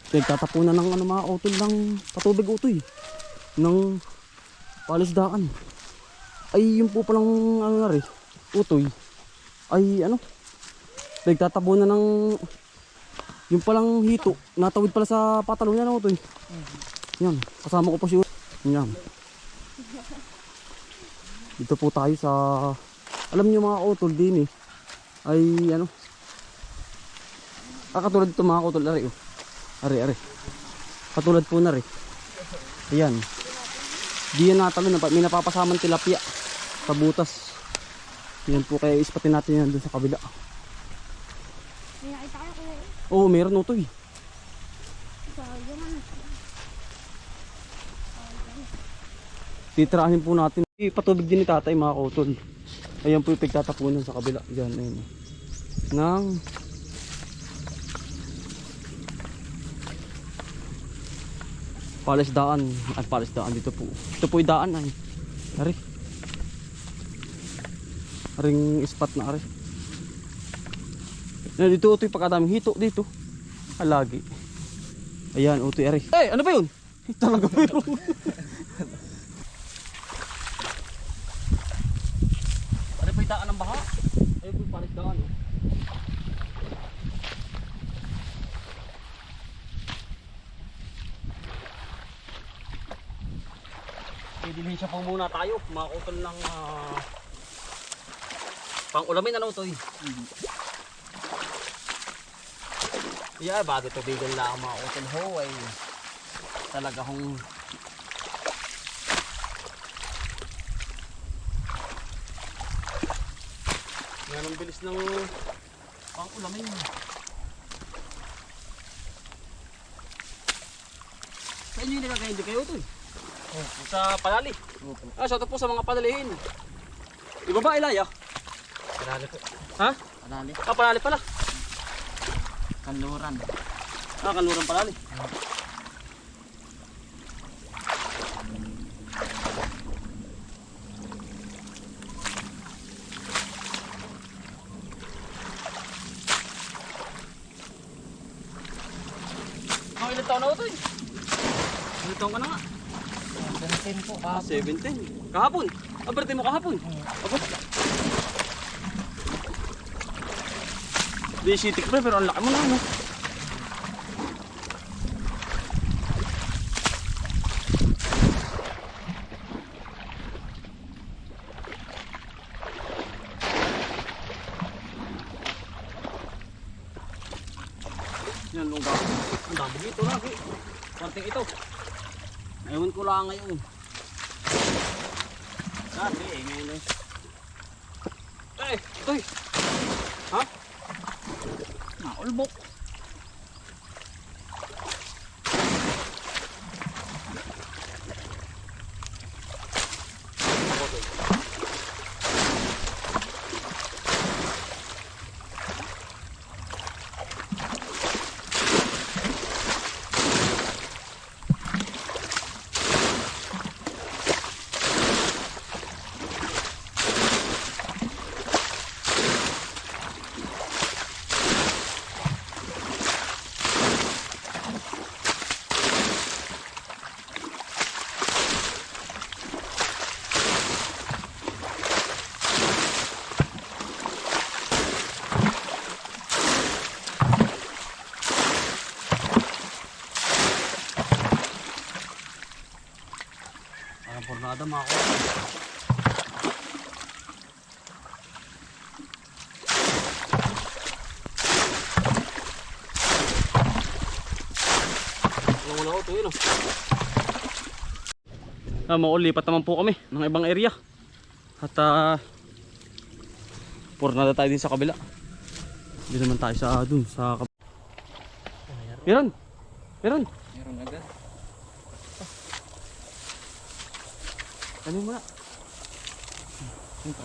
Nagtatapunan ng ano mga utol ng patubig utoy ng palisdaan. Ay yun po palang ano na rin utoy ay ano nagtatapunan ng yung palang hito natawid pala sa patalunan na utoy. Yan kasama ko po si yan. Dito po tayo sa alam niyo mga utol din ay ano katulad ito mga utol ari Are. Katulad po na rin. Ayan. Di yan natalo na. May napapasamang tilapia sa butas. Yan po kaya ispatin natin yan doon sa kabila. May nakita kayo kuya? Oo, meron ito eh. Titirahin po natin. Patubig din ni tatay mga kautol. Ayan po yung pagtatapunan sa kabila. Yan, ayan. Nang palisdaan at palisdaan dito po. Ito po yung daan ay. Ari. Aring spot na ari. Dito ito yung pagkadaming hito dito. Lagi. Ayan, utoy ari. Eh, ano ba yun? Talaga ba yun? Ari po yung daan ng baha. Ayun po yung palisdaan. Dilinsya po muna tayo, makakutol ng pang-ulamin ano ito eh. Yeah, bago tubigan lang makakutol ho ay talaga hong yan ang bilis ng pang-ulamin. Sa inyo yung nilagay hindi kayo ito eh. Sa palali. Shout out po sa mga palalihin. Iba ba Ilaya? Palali po. Ha? Palali. Palali pala. Kanluran. Kanluran palali. Ilang taon na ito eh? Ilang taon ka na nga? 17 po. 17. Kahapon? Birthday mo kahapon? Aba. Di sitik pa pero ang laki mo na ano. Yan lungga. Ang dami dito lagi. Konting ito. Ewan ko lang ngayon. Sabi ngayon eh. Ito eh. Ha? Ulbok. Pornada mga ko. Wala ko ito yun maulipat naman po kami ng ibang area. At pornada tayo din sa kabila. Hindi naman tayo sa dun sa kabila. Meron. Meron agad. Ano mo na?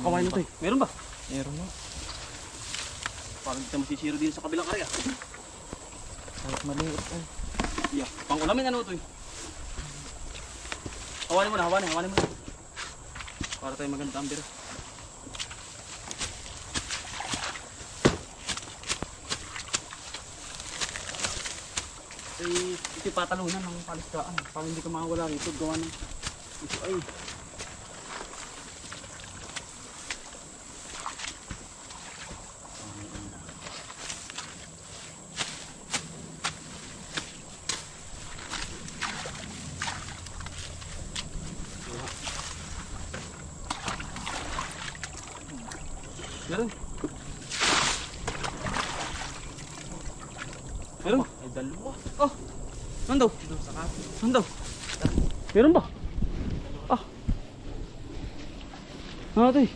Kawain na ito eh. Meron ba? Meron mo. Parang kita masisiro din sa kabilang area. Kahit maliit eh. Yeah. Pang-ulamin ano ito eh. Hawanin mo na. Para tayo maganda ang bira. Ay, ito yung patalunan ng palisdaan. Para hindi ka makawala rito. Gawa ng ito ay. Meron. Meron. Ay, dalawa. Oh. Nando. Doon sa kape. Nando. Meron ba? Ah. Ano ito eh?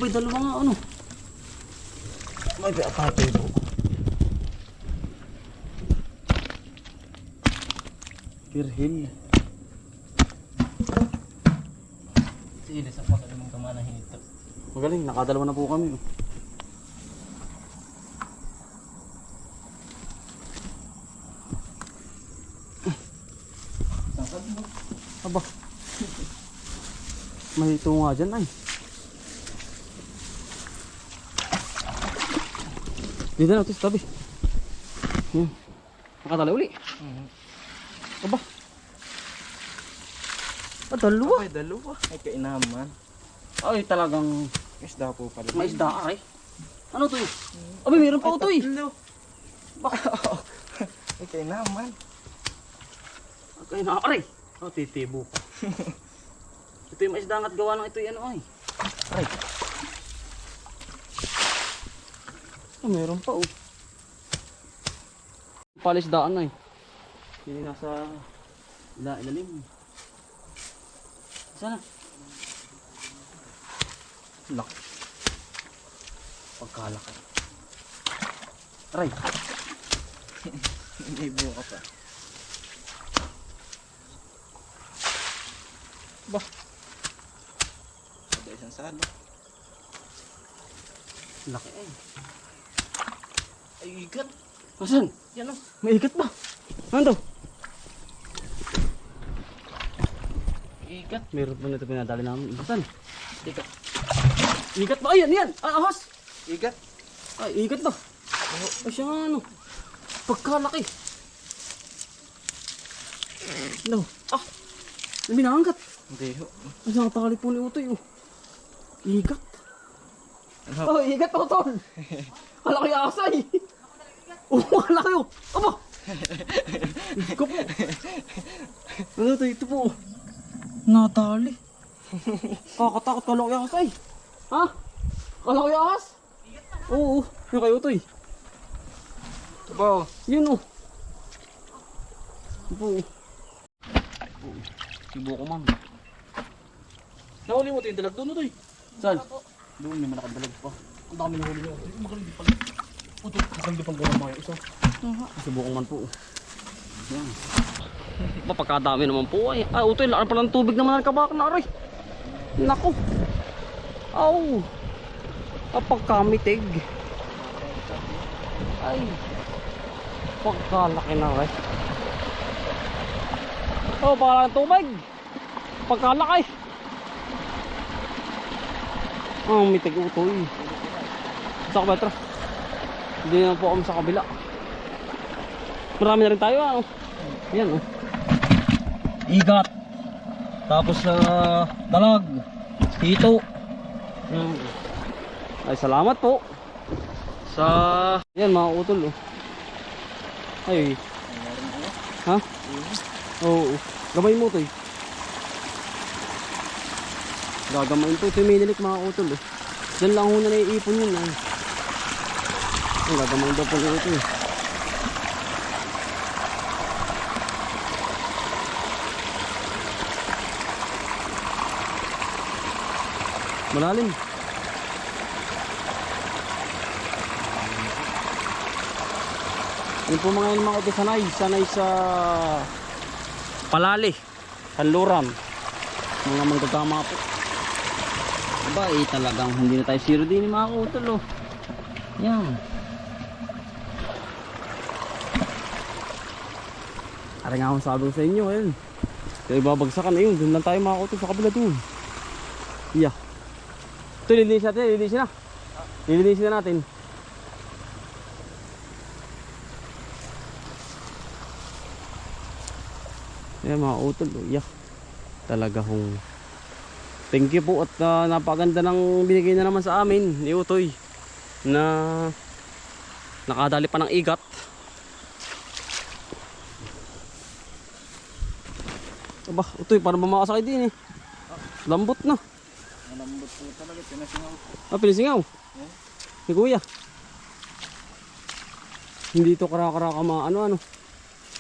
Bay, dalawa nga ano. May apate po. Kirhil. Sige, sa paka namang kamana hinito. Magaling, nakadalawa na po kami. Oh. Sangkad mo. Aba. May tunga dyan ay. Dito na, ito sa tabi. Yan. Nakatala uli. Aba. Ah, dalawa. Ay, dalawa. Ay, kainaman. Ay, talagang Isda po pala. may isda ay. Ano to? Abi, meron pa ito eh. Tatlo. Baka. Ay, kainaman. Ay, nakakaray. Oh, titibo pa. Ito yung maisda at gawa ng ito yung ano ay. Aray. Oh, meron pa oh. Palisdaan ay. Hindi nasa ilalim. Sana. Lak. Pagkalaki. Aray. Hindi buka pa. Bah. Ada isang salo. Laki ay. Ay, ikat. Asan? Yan o. May ikat ba? Ano daw? Ikat. Meron pa nito pinadali namin. Asan? Ikat. Ikat ba? Ayan, yan! Ah, ahas! Ikat. Ay, ikat ba? Ay, siya nga ano. Pagkalaki. No. Ah! May binangkat. Hindi ho. Ay, nakatali po ni Utoy. Oh. Ikat. Ano? Oh, ikat po, Tol. Kalaki asay. Oh, kalaki oh. Aba! Iko po. Ano ito? Ito po. Natali. Kakatakot kalaki asay. Ha? Kalaki ahas? Oo. Yung kayo Utoy. Bo. Yun oh. Ito po. Sibo ko man. Nahuli mo ito yung dalag doon Utoy. Saan? Doon may malakad dalag pa. Ang dami nahuli niya. Magaling pala. Puto, magaling pang gawin mga isa. Subukan man po. Yan. Mapagkadami naman po ay. Ah, Utoy, laan pala ng tubig naman ang kabak na aray. Nako. Aw. Kapag kamitig. Ay. Pagkalaki na aray. Oh, baka ng tubig. Pagkalaki. Oh, mitig Utoy. Sa kabatra. Hindi na po kami sa kabila. Marami na rin tayo ano. Yan oh. Igat. Tapos dalag. Hito. Ay salamat po. Sa yan mga utol oh. Ay. Ha? Oo. Gamay mo to eh. Gagamain po ito yung minilik mga utol eh. Diyan lang ho na naiipon yun eh. Ang gagamain daw po ito eh. Malalim. Yun po mga ito sanay sa Palali, Kanluran. Mga manggagama po. Aba eh talagang hindi na tayo zero din mga kautol oh. Yan. Ara nga akong sabi ko sa inyo ayun. Kaya ibabagsakan na yun. Doon lang tayo mga kautol sa kabila doon. Yeah. Ito lilisin natin, lilisin na. Lilinisin na natin. Ayan mga utol. Yeah. Talaga hong thank you po at napaganda ng binigay na naman sa amin ni Utoy na nakadali pa ng igat. Aba, Utoy, parang ba makasakay din eh. Lambot na. Malambot po talaga, pinasingaw. Ah, pinisingaw. Ni Kuya. Hindi ito kara-kara ano.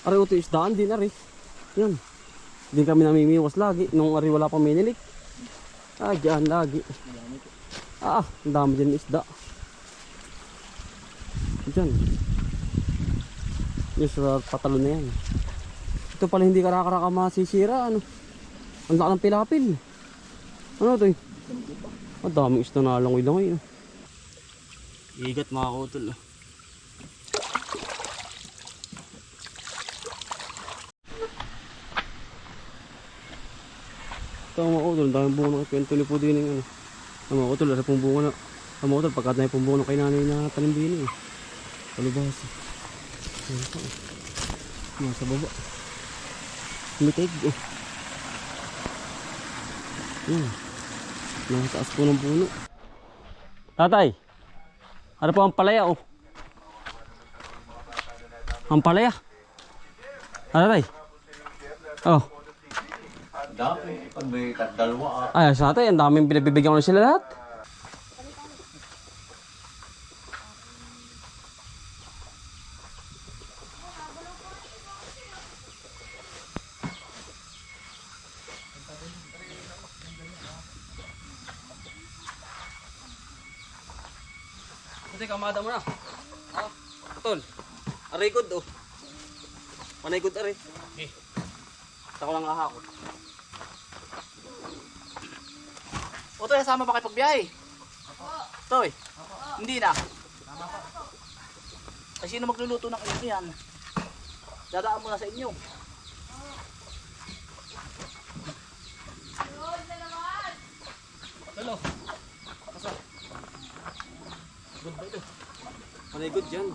Ari Utoy, isdaan din ari. Yan. Hindi kami namimiwas lagi nung ari wala pang minilik. Ah, dyan lagi. Ah, ang dami dyan isda. Dyan. Yung sa patalo na yan. Ito pala hindi kara-kara masisira ano. Ang laki ng pilapil. Ano ito eh? Ang daming isda na langoy-langoy. Igat mga kautol. Ito mga kautol, ang daming bunga ng kwento ni Pudining ano. Ang mga kautol, pong bunga na. Ang mga kautol, pagkat na yung pong bunga ng kay nanay na talimbini eh. Palubas. Ayan pa eh. Nasa baba. Mitig eh. Yan. Nakataas po ng puno. Tatay, ano po ang palaya oh? Ang palaya? Ano tatay? Oh. Dami, pag may dalawa Ay, sa tatay, ang daming pinagbibigyan ko na sila lahat. Kasi kamada mo na. Ah, tol. Aray good oh. Panay good aray. Eh. Ako lang ahakot. Otoy, sama ba kayo pagbiyahe? Toy, hindi na. Ay, sino magluluto ng kayo yan? Dadaan mo na sa inyo. Hello. Asa? Good ba ito? Panay good dyan.